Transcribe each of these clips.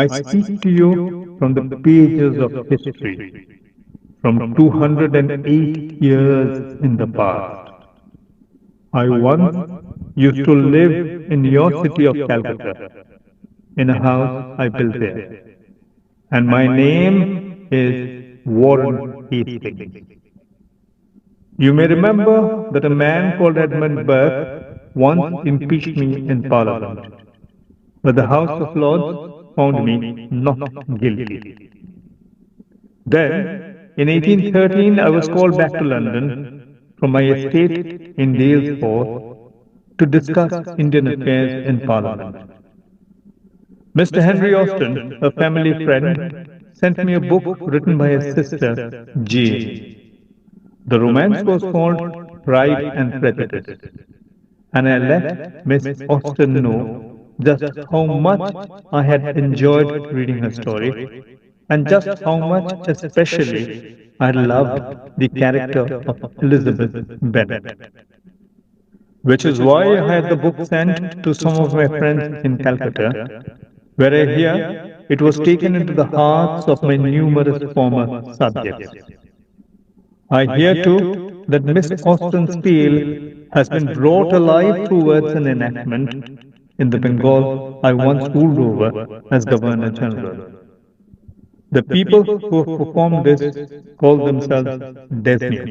I speak to you from the pages of history, from 208 years in the past. I once used to live in your city of Calcutta, in a house I built there, and my name is Warren Hastings. You may remember that a man called Edmund Burke once impeached me in Parliament, but the House of Lords found me not guilty. Then, in 1813, I was called back to London from my estate in Dalesford to discuss Indian affairs in Parliament. Mr. Henry Austen, a family friend, sent me a book written by his sister, Jane. The romance was called Pride and Prejudice, and I let Miss Austen know just how much I had enjoyed reading her story, and just how much especially I loved the character of Elizabeth Bennet. Which is why I had the book sent to some of my friends in Calcutta, where I hear it was taken into the hearts of my numerous former subjects. I hear too that Miss Austen's tale has been brought alive through words and enactment in the Bengal I once ruled over as Governor General. The people who have performed this call themselves DESNU,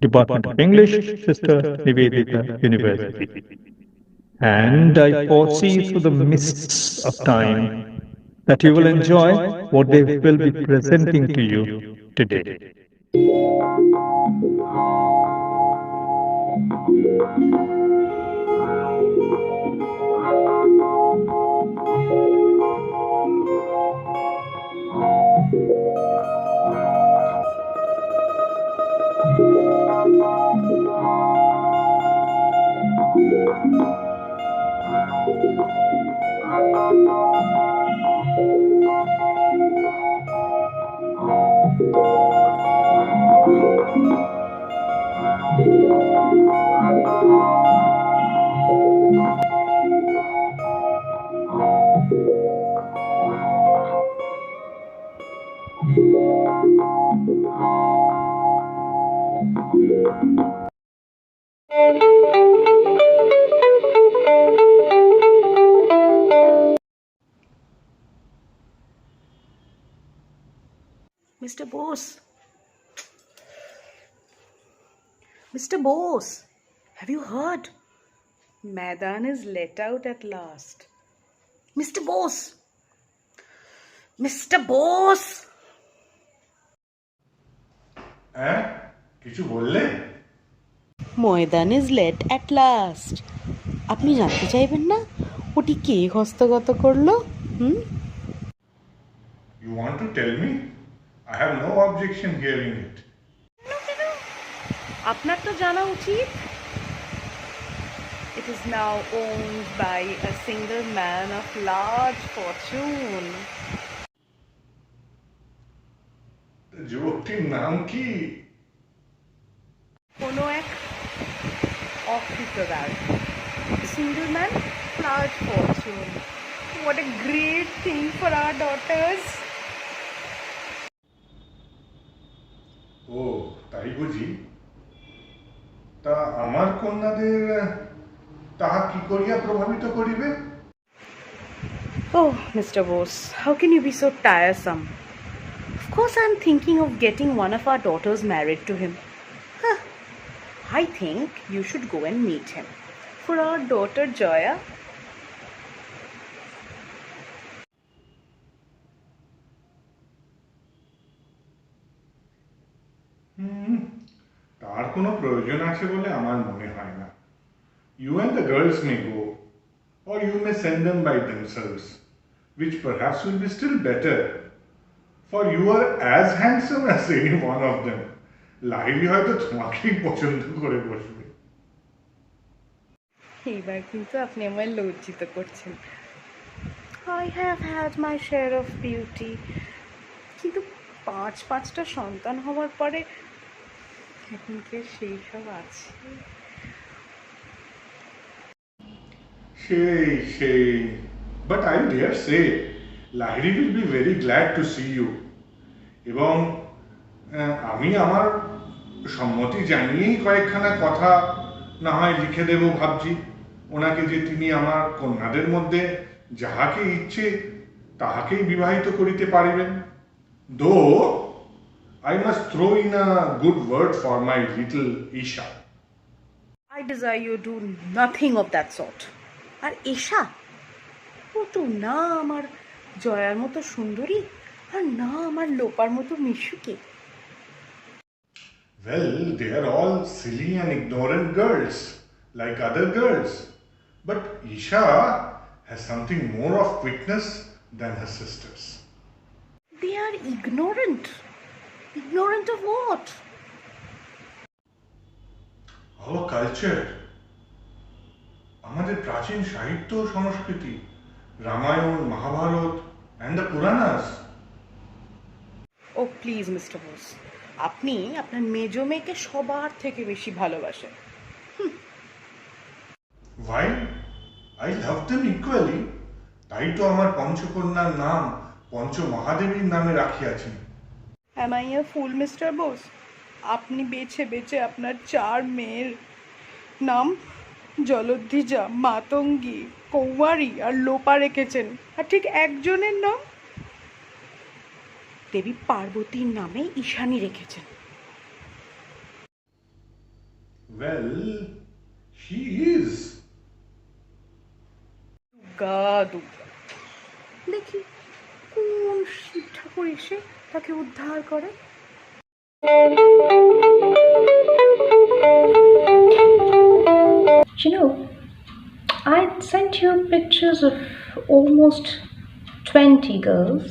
Department of English, Sister Nivedita University. And I foresee through the mists of time that you will enjoy what they will be presenting to you today. Mr. Bose. Mr. Bose, have you heard? Maidan is let out at last. Mr. Bose! Mr. Bose! কিছু বললে? ময়দান is late at last. আপনি জানতে চাইবেন না ওটি কে হস্তগত করলো? You want to tell me? I have no objection hearing it. আপনার তো জানা উচিত। It is now owned by a single man of large fortune. যুবকটির নাম কি? কোনো এক অকৃতদার। Single man, large fortune. What a great thing for our daughters. ও তাই বুঝি? তা আমার কন্যাদের তাহা কি করিয়া প্রভাবিত করিবে? Oh, Mr. Bose, how can you be so tiresome? Of course, I'm thinking of getting one of our daughters married to him. I think you should go and meet him. For our daughter Joya. তার কোনো প্রয়োজন আছে বলে আমার মনে হয় না। You and the girls may go, or you may send them by themselves, which perhaps will be still better, for you are as handsome as any one of them. Laili হয়তো তোমাকেই পছন্দ করে বসবে। এইবার কিন্তু আপনি আমায় লজ্জিত করছেন। I have had my share of beauty, কিন্তু পাঁচটা সন্তান হওয়ার পরে এখন কি সেই সব আছে? সেই but I dare say Lahiri will be very glad to see you. এবং আমি আমার সম্মতি জানিয়েই কয়েকখানা কথা না হয় লিখে দেব ভাবছি ওনাকে, যে তিনি আমার কন্যাদের মধ্যে যাহাকে ইচ্ছে তাহাকেই বিবাহিত করিতে পারিবেন। দো I must throw in a good word for my little Isha. I desire you do nothing of that sort. আর এশা ও তো না আমার জয়ার মতো সুন্দরী আর না আমার লোপার মতো মিশুকে। Well, they are all silly and ignorant girls, like other girls. But Isha has something more of quickness than her sisters. They are ignorant. Ignorant of what? Our culture, আমাদের প্রাচীন সাহিত্য ও সংস্কৃতি, Ramayana, Mahabharata and the Puranas. Oh please, Mr. Bose. আপনি আপনার মেজো মেয়েকে সবার থেকে বেশি ভালোবাসেন। Why? I love them equally. তাই তো আমার পঞ্চকন্যার নাম পঞ্চমহাদেবীর নামে রাখিয়াছি। Am I a fool, Mr. Bose? আপনি বেছে বেছে আপনার 4 মেয়ের নাম জলধিজা, মাতঙ্গী, কৌমারী আর লোপা রেখেছেন, আর ঠিক একজনের নাম দেবী পার্বতীর নামে ঈশানী রেখেছেন। Well, she is. দুর্গা দেখি কোন শিব ঠাকুর এসে তাকে উদ্ধার করে। You know, I sent you pictures of almost 20 girls.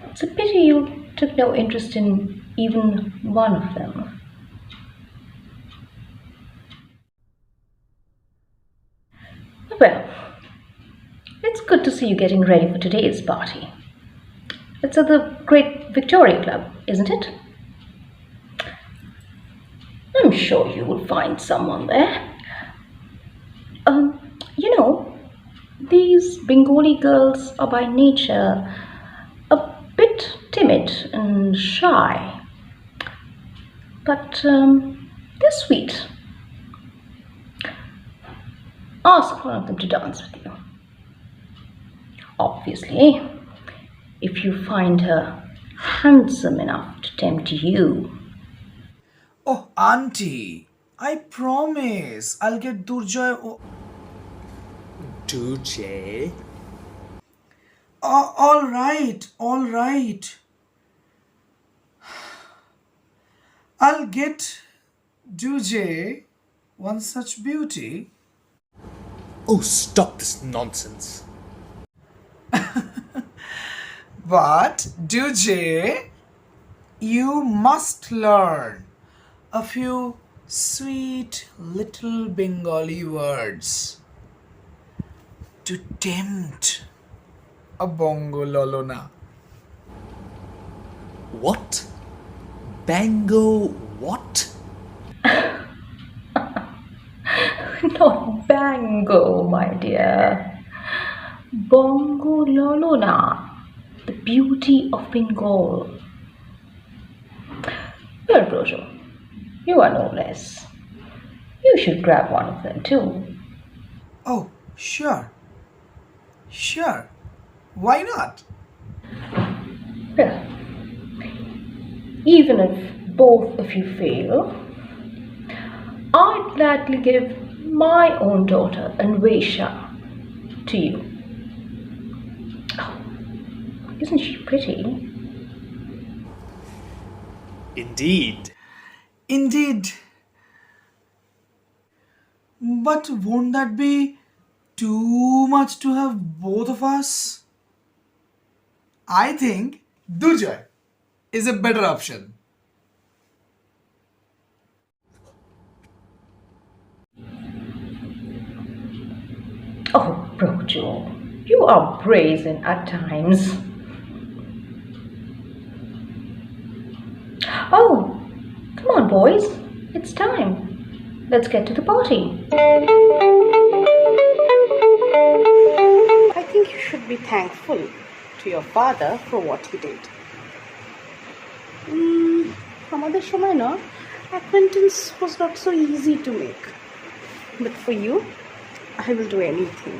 It's a pity you took no interest in even one of them. Well, it's good to see you getting ready for today's party. It's at the Great Victoria Club, isn't it? I'm sure you will find someone there. You know, these Bengali girls are by nature a bit timid and shy, but they're sweet. Ask one of them to dance with you. Obviously, if you find her handsome enough to tempt you. Oh, Auntie, I promise I'll get Durjoy. Durjoy? All right, all right. I'll get Durjoy one such beauty. Oh, stop this nonsense. But Durjoy, you must learn a few sweet little Bengali words to tempt a bongo lolona. What? Bango what? Not bango, my dear. Bongo lolona, the beauty of Bengal. Well, Brojo, you are no less. You should grab one of them too. Oh, sure. Sure. Why not? Well, even if both of you fail, I'd gladly give my own daughter, Anvesha, to you. Oh, isn't she pretty? Indeed. Indeed. But won't that be too much to have both of us? I think Durjoy is a better option. Oh, Brojo, you are brazen at times. Oh, come on, boys. It's time. Let's get to the party. I think think you should be thankful to your father for what he did. আমাদের সময় না acquaintance was not so easy to make. But for you, I will do anything.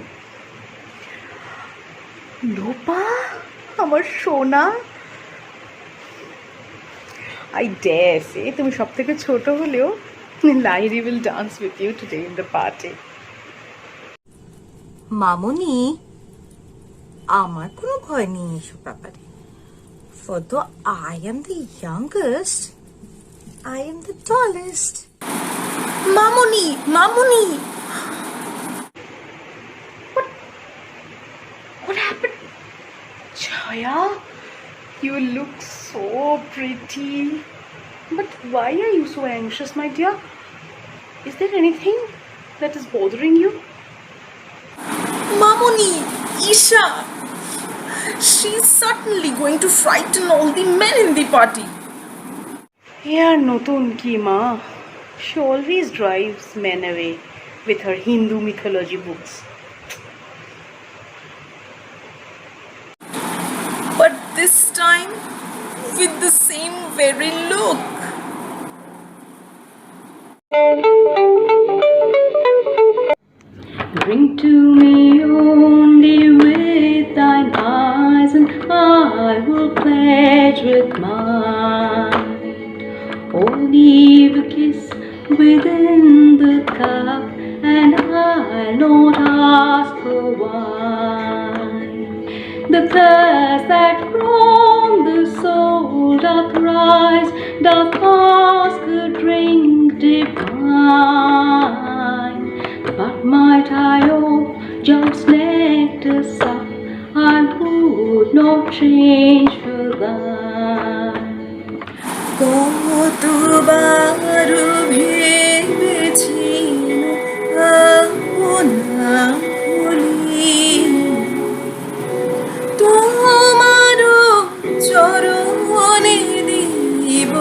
Lopa, আমার সোনা, I dare say তুমি সব থেকে ছোট হলেও Lahiri will dance with you today in the party. মামুনি, আমার কোনো ভয় নেই এসব ব্যাপারে। For though I am the youngest, I am the tallest. Mamuni, Mamuni! What happened? Chaya, you look so pretty. But why are you so anxious, my dear? Is there anything that is bothering you? Mamuni, Isha! She's certainly going to frighten all the men in the party. Yeah, notun ki ma. She always drives men away with her Hindu mythology books. But this time, with the same very look. Bring to me only with thine eyes, and I will pledge with mine. Oh, leave a kiss within the cup, and I'll not ask for wine. The thirst that from the soul doth rise, doth ask a drink divine. But might I of just nectar sup, I would not change for thine. কতবার ভেবেছি আপনা বলি তোমার চরণে দিব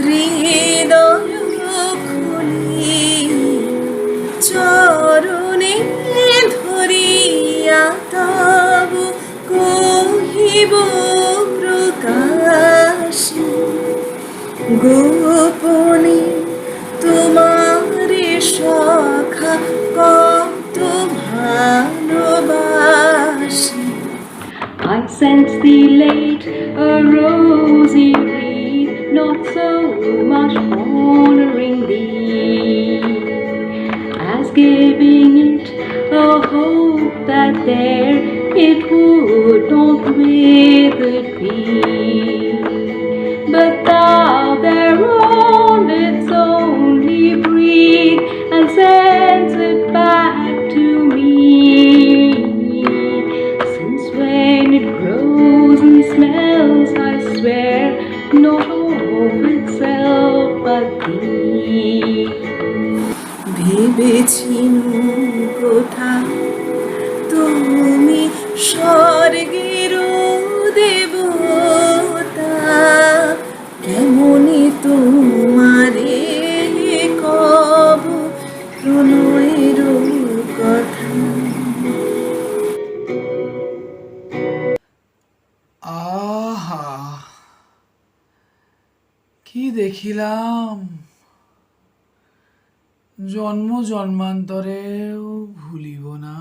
হৃদয় খুলি চরণে ধরিয়া তব কহিব প্রকাশী গোপনে তোমারে সখা কত ভালোবাসি I sense thee late, a rosy wreath, not so much honoring thee, as giving it a hope that there it would not withered be. But thou thereon didst only breathe, and sends it back to me. Since when it grows and smells, I swear, not of itself but thee. ভেবেছি কোথা তুমি স্বর্গের দেবতা কেমনি তোমারে কব প্রণয়ের কথা আহা কি দেখিলাম জন্ম জন্মান্তরেও ভুলিব না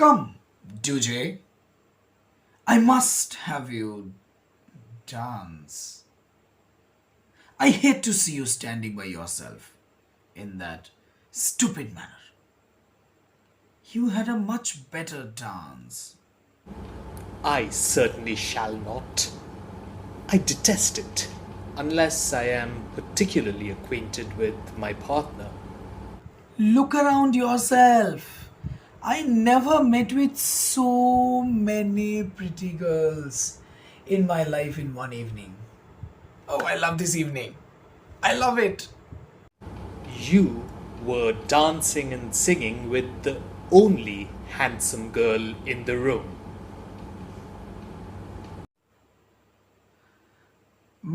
Come, Duje. I must have you dance. I hate to see you standing by yourself in that stupid manner. You had a much better dance. I certainly shall not. I detest it, unless I am particularly acquainted with my partner. Look around yourself. I never met with so many pretty girls in my life in one evening. Oh, I love this evening. I love it. You were dancing and singing with the only handsome girl in the room.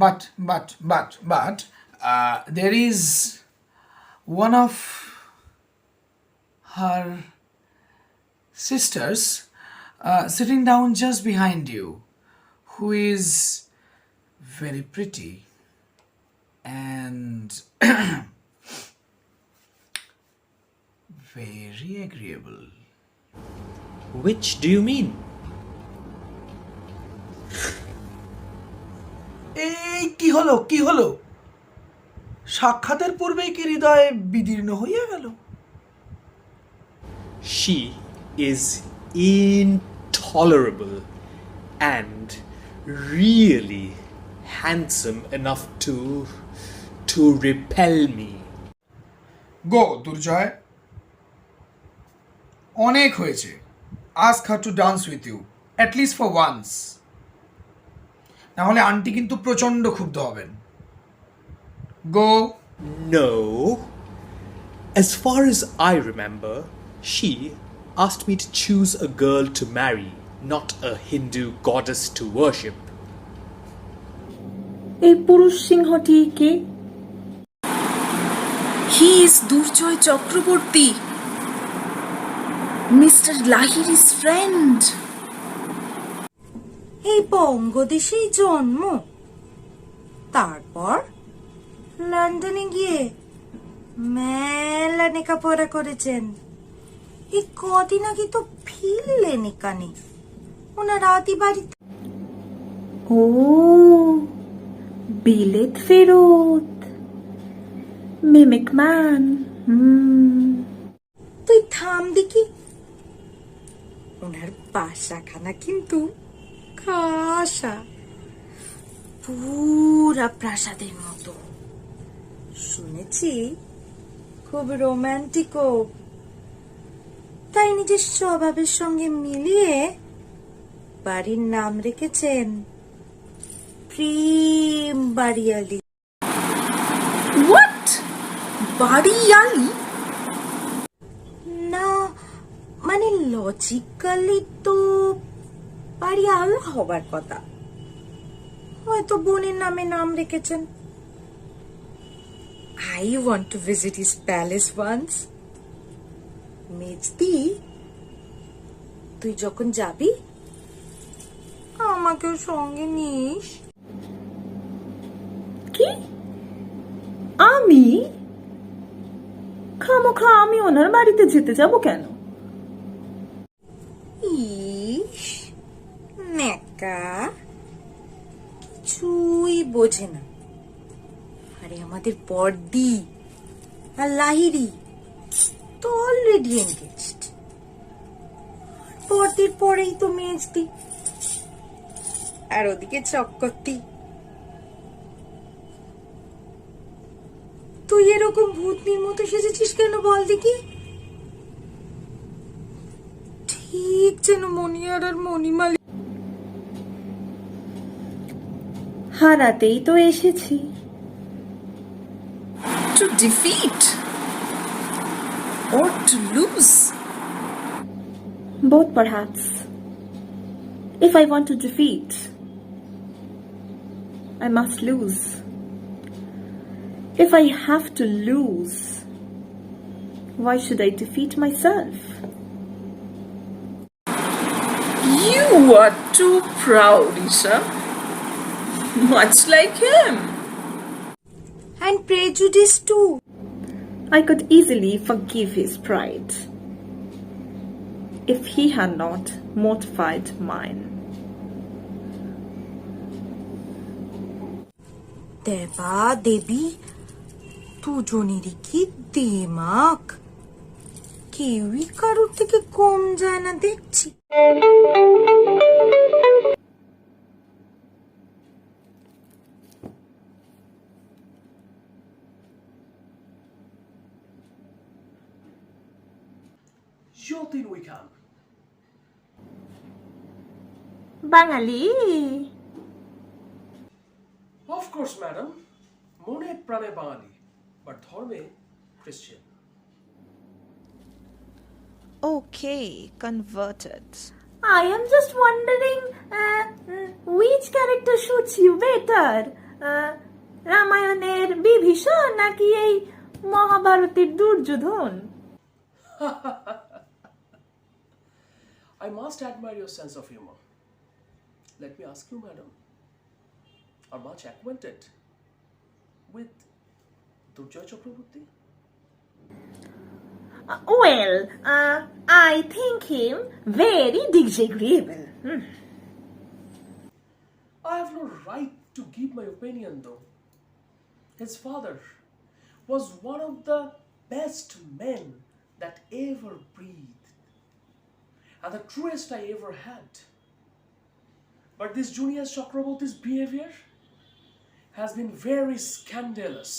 But, there is one of her sisters sitting down just behind you, who is very pretty and very agreeable. Which do you mean? এই কি হলো সাক্ষাতের পূর্বেই কি হৃদয় বিদীর্ণ হইয়া গেল? She is intolerable and really handsome enough to repel me. গো দুর্জয়, অনেক হয়েছে। ask her to dance with you at least for once. না হলে আন্টি কিন্তু প্রচন্ড ক্ষুব্ধ হবেন। গো। No. As far as I remember, she asked me to choose a girl to marry, not a Hindu goddess to worship. এই পুরুষ সিংহটি কে? He is Durjoy Chakraborty, Mr. Lahiri's friend. এই বঙ্গদেশেই জন্ম, তারপর লন্ডনে গিয়ে মেলা লেখাপড়া করেছেন। এই কদিন আগে তো ফিরলেন এখানে, ওনার আদি বাড়িতে। ও, বিলেত ফেরত, মিমিক ম্যান। তুই থাম দেখি, ওনার বাসাখানা কিন্তু খাসা, পুরা প্রাসাদের মতো। শুনেছি খুব রোমান্টিকও, তাই নিজের স্বভাবের সঙ্গে মিলিয়ে বাড়ির নাম রেখেছেন প্রেম বাড়িয়ালি। What? Bariyali? না, মানে লজিক্যালি তো বাড়িয়াল হবার কথা, হয়তো বোনের নামে নাম রেখেছেন। I want to visit his palace once. মেজদি, তুই যখন যাবি আমাকেও সঙ্গে নিস। কি? আমি? খামোখা আমি ওনার বাড়িতে যেতে যাব কেন? ইস, নেকা, কিছুই বোঝে না। আরে আমাদের বর্দি আর লাহিরি তো অলরেডি এনগেজড, বর্দির পরেই তো মেজদি, আর ওদিকে চক্করতি। তুই এরকম ভূতনির মতো সেজেছিস কেন বল দেখি? ঠিক যেন মনিয়ার আর মণিমালি। হারাতেই তো এসেছি। To defeat? Or to lose? Both perhaps. If I want to defeat, I must lose. If I have to lose, why should I defeat myself? You are too proud, Isha. Much like him. And prejudice too. I could easily forgive his pride if he had not mortified mine. দেবা দেবী দুজনেরই কি দিমাগ, কেউই কারোর থেকে কম যায় না দেখছি। Sure thing we can. Bangali? Of course, madam. Mone prane Bangali, but dhorme Christian. Okay, converted. I am just wondering which character suits you better. রামায়ণের বিভীষণ নাকি এই মহাভারতের Duryodhan? I must admire your sense of humor. Let me ask you, madam, are much acquainted with Durjoy Chakraborty? I think him very disagreeable. I have no right to give my opinion, though. His father was one of the best men that ever breathed, and the truest I ever had. But this Junior Chakraborty's behavior has been very scandalous.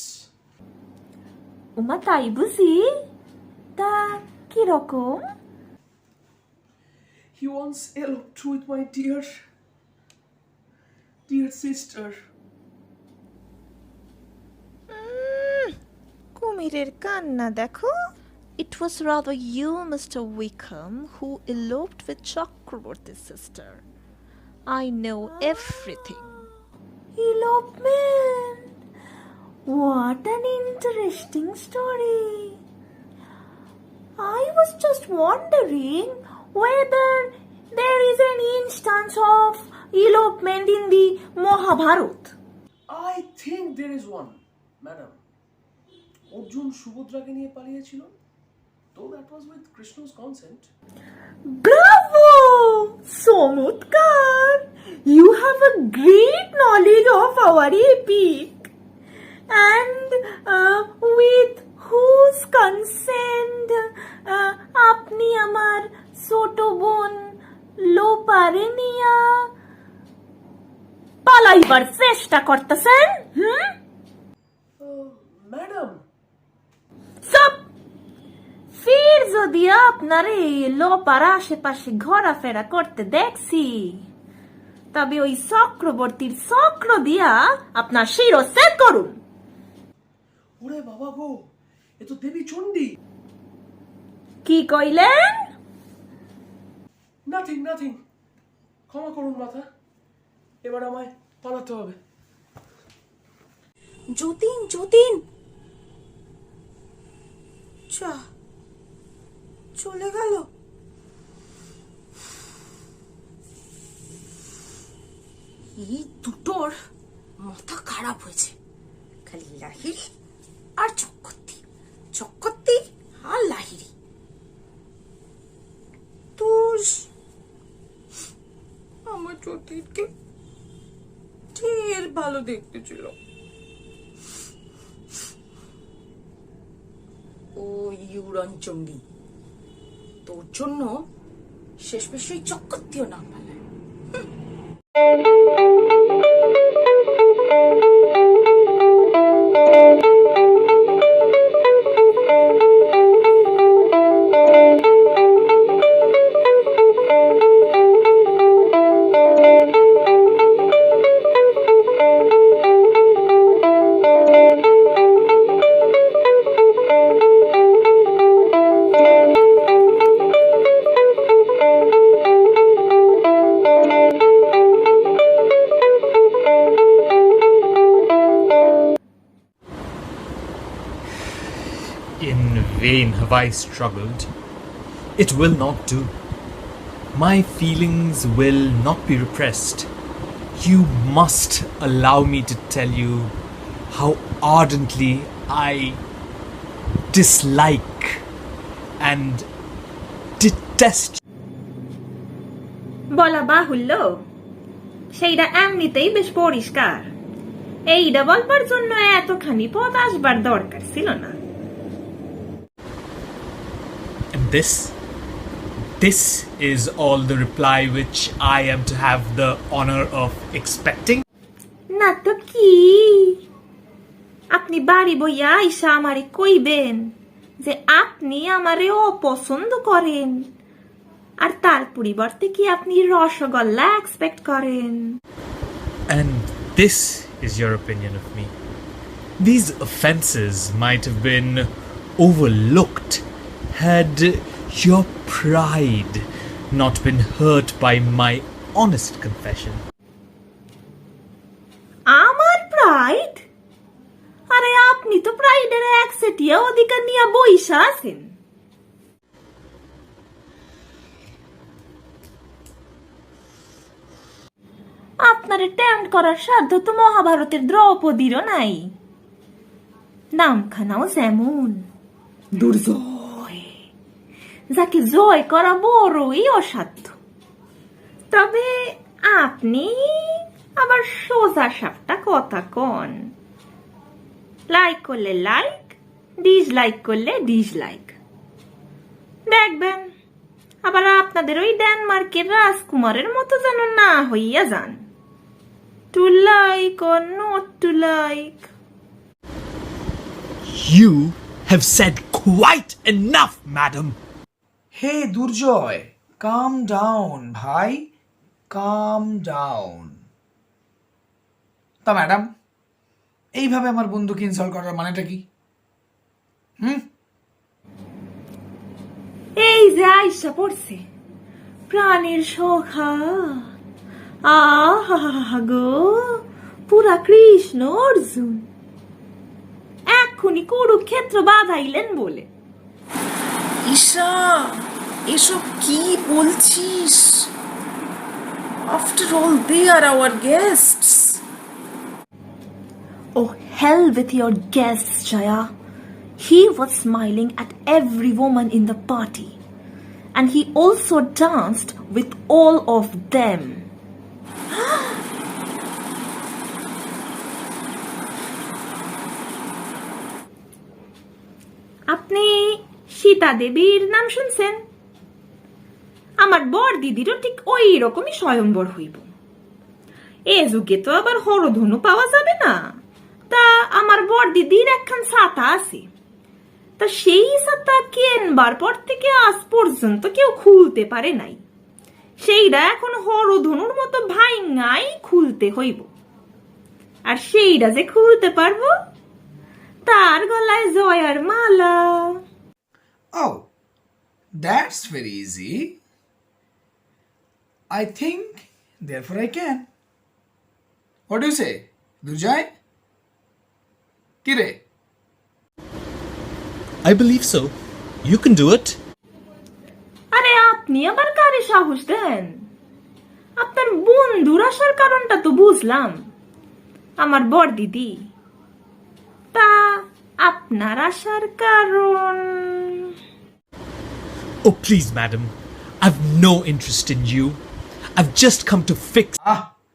Uma tai buzi? Ta kirokom? He once eloped with my dear sister. কুমিরের কান্না দেখো. It was rather you, Mr. Wickham, who eloped with Chakraborty's sister. I know everything. Elopement! What an interesting story. I was just wondering whether there is any instance of elopement in the Mahabharata. I think there is one, madam. Arjun Subhodrake niye paliyechilo, though that was with Krishna's consent. Bravo! Somutkar! You have a great knowledge of our epic. And with whose consent apni amar ছোট বোন লোপারে নিয়া পালাইবার চেষ্টা করতেছেন? Madam, সব ফির যদি আপনার এই লোপার আশেপাশে ঘোরাফেরা করতে দেখছি, তবে ওই চক্রবর্তীর চক্র দিয়া আপনার শিরচ্ছেদ করুন। ওরে বাবা গো, এ তো দেবী চণ্ডী। কি কইলেন? নাথিং। ক্ষমা করুন মাথা, এবার আমায় পালাতে হবে। যতীন চলে গেল। এই দুটোর মাথা খারাপ হয়েছে, খালি লাহিড়ি আর চক্করতি আর লাহিড়ি। তোর আমার যতীনকে ঢের ভালো দেখতে ছিল। ও ইউরনচণ্ডী, তোর জন্য শেষ বেশি চক্করতিও না পালায়। In vain have I struggled. It will not do. My feelings will not be repressed. You must allow me to tell you how ardently I dislike and detest. বলা বাহুল্য, সেইটা এমনিতেই বেশ পরিষ্কার। এইটা বলবার জন্য এতখানি পথ আসবার দরকার ছিল না। And this is all the reply which I am to have the honor of expecting. না তো কি? আপনি বাড়ি বইয়া আইসা আমারে কইবেন যে আপনি আমারে অপছন্দ করেন, আর তার পরিবর্তে কি আপনি রসগোল্লা এক্সপেক্ট করেন? And this is your opinion of me. These offenses might have been overlooked had your pride not been hurt by my honest confession. আমার প্রাইড? আরে আপনি তো প্রাইডের একসেটিয়া অধিকার নিয়ে বইসা আছেন। আপনারে টেম্প করার সাধ্য তো মহাভারতের দ্রৌপদীরও নাই। নামখানাও যেমন দুর্জয়, যাকে জয় করা বড়ই অসাধ্য। তবে আপনি আবার সোজা সাপটা কথা কন। লাইক করলে লাইক, ডিসলাইক করলে ডিসলাইক। দেখবেন আবার আপনাদের ওই ডেনমার্কের রাজকুমারের মতো যেন না হইয়া যান। To like or not to like. You have said quite enough, madam. Hey Durjoy, come down ভাই, কাম ডাউন। তা ম্যাডাম, এইভাবে আমার বন্ধুকে ইনসাল্ট করার মানেটা কি? এই যে আইসা পড়ছে প্রাণের সখা, আহা গো, পুরা কৃষ্ণ অর্জুন, এক্ষুনি কুরুক্ষেত্র বাঁধাইলেন বলে। ঈশা, এসব কি বলছিস? After all they are our guests. Oh, hell with your guests, Jaya. He was smiling at every woman in the party, and he also danced with all of them. আপনি সীতা দেবীর নাম শুনছেন? আমার বর দিদিরও ঠিক ওই রকমই স্বয়ম্বর হইব। এ যুগে তো আবার হরধনু পাওয়া যাবে না, তা আমার বর দিদির একখান ছাতা আছে। তা সেই ছাতা কেনবার পর থেকে আজ পর্যন্ত কেউ খুলতে পারে নাই। সেইটা এখন হরধনুর মতো ভাইঙাই খুলতে হইব। আর সেইটা যে খুলতে পারবো, তার গলায় জয়ার মালা। Oh, that's very easy. I think, therefore I can. What do you say, Durjay? Kire? I believe so. You can do it. আরে আপনি আবার কারে সাহস দেন? আপনার বন্ধুর আসার কারণটা তো বুঝলাম, আমার বর দিদি। তা আপনার আসার কারণ? Oh, please, madam. I've no interest in you. I've just come to fix.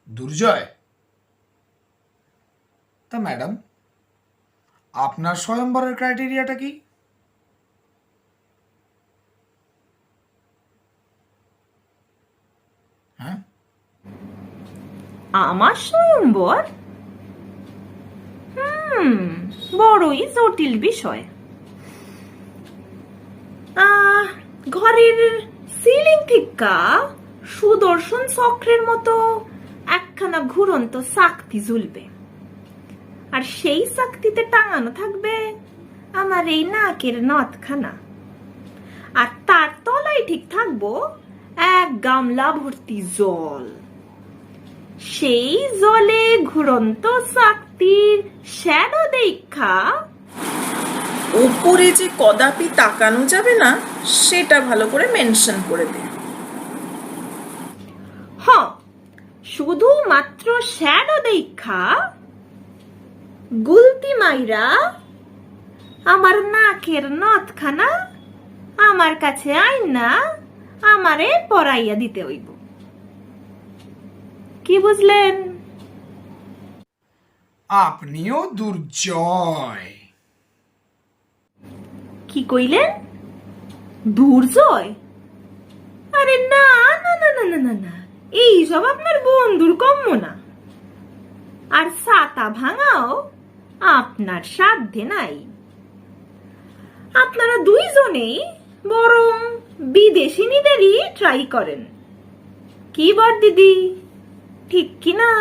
দুর্জয়। তা ম্যাডাম, আপনার স্বয়ম্বরের ক্রাইটেরিয়াটা কি? হ্যাঁ, আমার স্বয়ম্বর? বড়ই জটিল বিষয়। ঘরের সিলিং থেকে সুদর্শন চক্রের মতো একখানা ঘুরন্ত চাকতি ঝুলবে, আর সেই চাকতিতে টাঙানো থাকবে আমার এই নাকের নথখানা, আর তার তলায় ঠিক থাকবো এক গামলা ভর্তি জল। সেই জলে ঘুরন্ত চাকতির শ্যাডো দেখা ওপরে যে কদাপি তাকানো যাবে না, সেটা ভালো করে মেনশন করে দে। শুধু মাত্র শ্যাডো দেখা গুলতি মাইরা আমার নাকের নথখানা আমার কাছে আইনা আমারে পরাইয়া দিতে হইব। কি বুঝলেন? আপনিও দুর্জয়। কি কইলেন? দুর্জয়? আরে না না না না না না না, এইসব আপনার বন্ধুর কম্য না। আর ছাতা ভাঙাও আপনার সাধ্যে নাই। আপনারা দুইজনেই বরং বিদেশিনীদেরই ট্রাই করেন। কি বর দিদি, ঠিক কি না?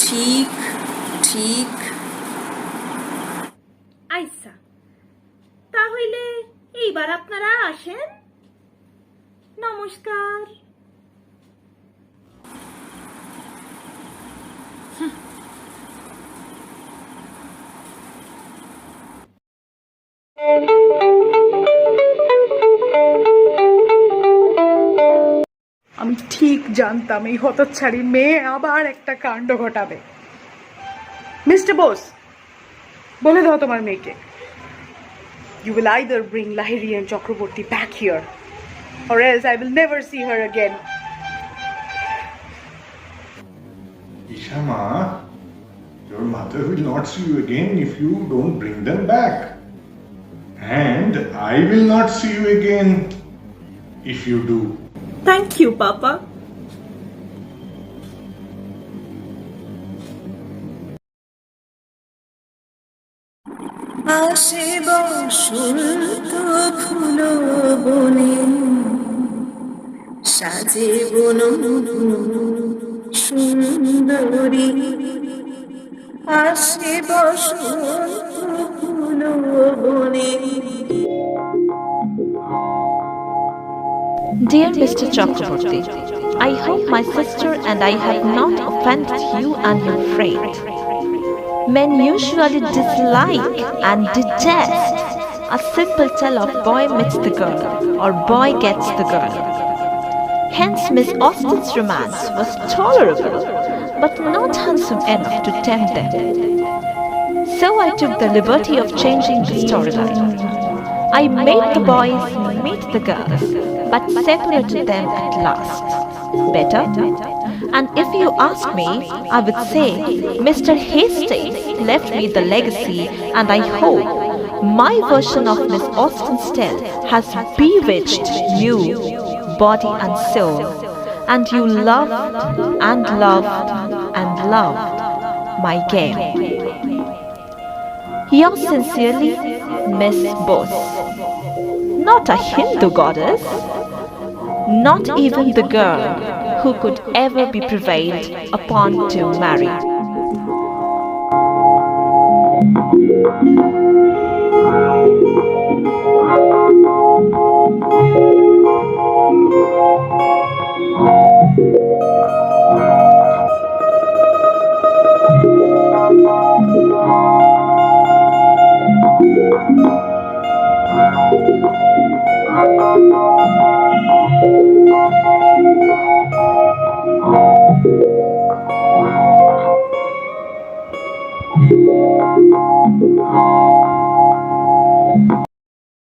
ঠিক ঠিক। আচ্ছা, তাহলে এইবার আপনারা আসেন। নমস্কার। আমি আমি ঠিক জানতাম এই হতচ্ছাড়ি মেয়ে আবার একটা কাণ্ড ঘটাবে। মিস্টার বোস, বলে দাও তোমার মেয়েকে, you will either bring Lahiri and Chakraborty back here or else I will never see her again. Ishama, your mother will not see you again if you don't bring them back. And I will not see you again if you do. Thank you, Papa. আসে বসন্ত ফুল বনে, সাজে বন সুন্দরী। আসে বসন্ত ফুল বনে। Dear Mr. Chakraborty, I hope my sister and I have not offended you and your friend. Men usually dislike and detest a simple tale of boy meets the girl or boy gets the girl. Hence Miss Austen's romance was tolerable but not handsome enough to tempt them. So I took the liberty of changing the storyline. I made the boys meet the girls but separated them at last. Better? And if you ask me, I would say Mr. Hastings left me the legacy, and I hope my version of Miss Austen's tale has bewitched you, body and soul, and you loved and loved and loved my game. Yours sincerely, Miss Bose. Not a Hindu goddess, not even the girl who could ever be prevailed upon to marry.